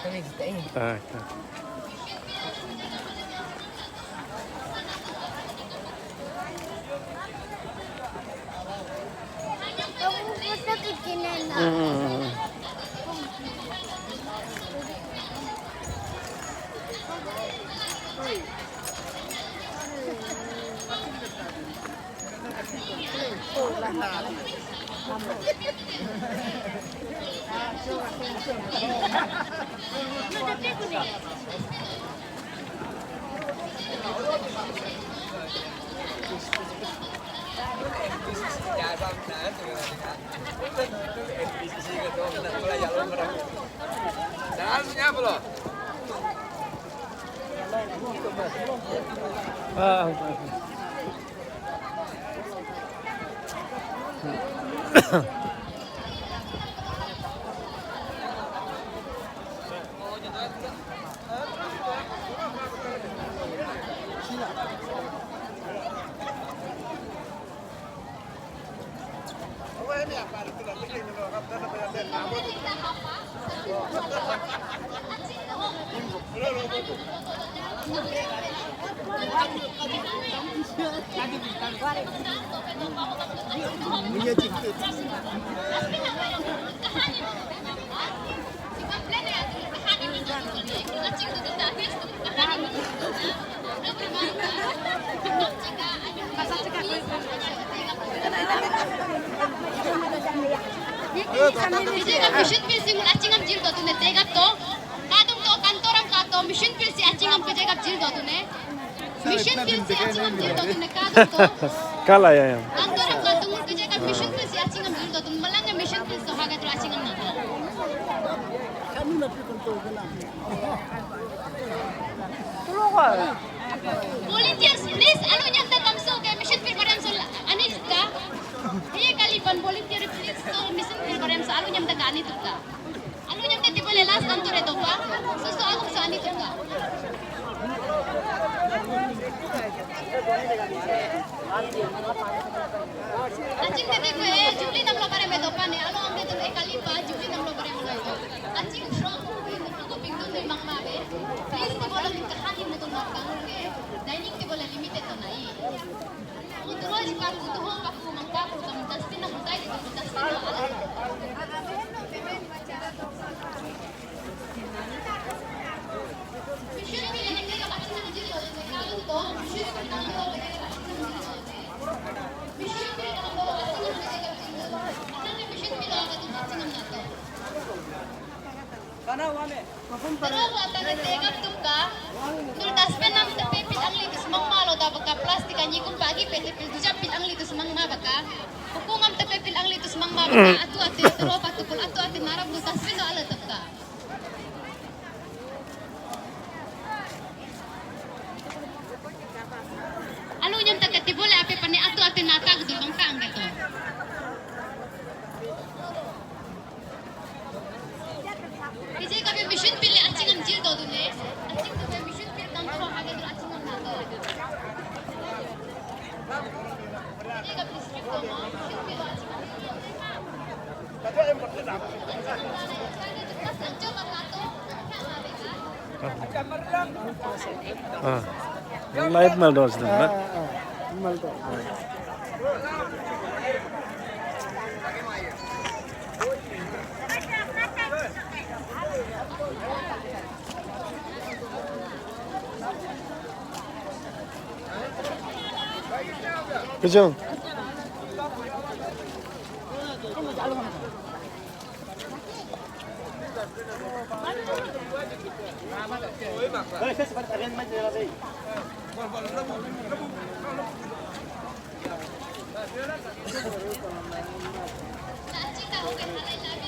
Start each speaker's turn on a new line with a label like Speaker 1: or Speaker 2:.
Speaker 1: Ah,
Speaker 2: Mission pilsi mul acingam jil do tune tegap to kadung to kantoram ka to mission pilsi acingam ke jegap jil do tune mission pilsi acingam jil do tune kadung to
Speaker 1: kalah ya yang.
Speaker 2: kantoram ka to mul ke jegap mission pilsi acingam jil do tune malanga mission pilsi haga to acingam na volunteers please anu nyanta kamso ke mission pil padam sol anis ka ye kaliban volunteer please to mission pil padam sa alu nyanta ka ani tukka alu nyanta ti boleh last kantor itu pa susu aku sa ani tukka anjing tete ko juli nam lo pare me dopan ne alu amde to kaliba juli nam lo pare mo anjing from ko pingdun ni mangma be please ti boleh min kahani mo to makang ke dining ti boleh limited to nai Uturoy pa kutuho pa kumangka ko kam dustin na mutay dito dustin na ala Mission pili na kaya kapag sa dito kalong to mission pili na to mission pili na to mission pili na to Pero wata na tegap tum ka tul daspen nam pepit ang litus mangmalo da baka plastik anyi kung pagi pepil dujapil ang litus mangma baka hukungam ta pepil ang litus mangma baka atu ati turo patukul atu ati narab du daspen do ala tapka Alu nyam ta kati boleh ape pani atu ati natag du bangka ang gato Kijay kabe mission pili acingam jil do dune acing to mission pil tang tro haga do acingam na to Kijay kabe district ko mo mission pil acingam
Speaker 1: Live mal dos din ba? Kejong.
Speaker 2: Cik tahu kan halal lagi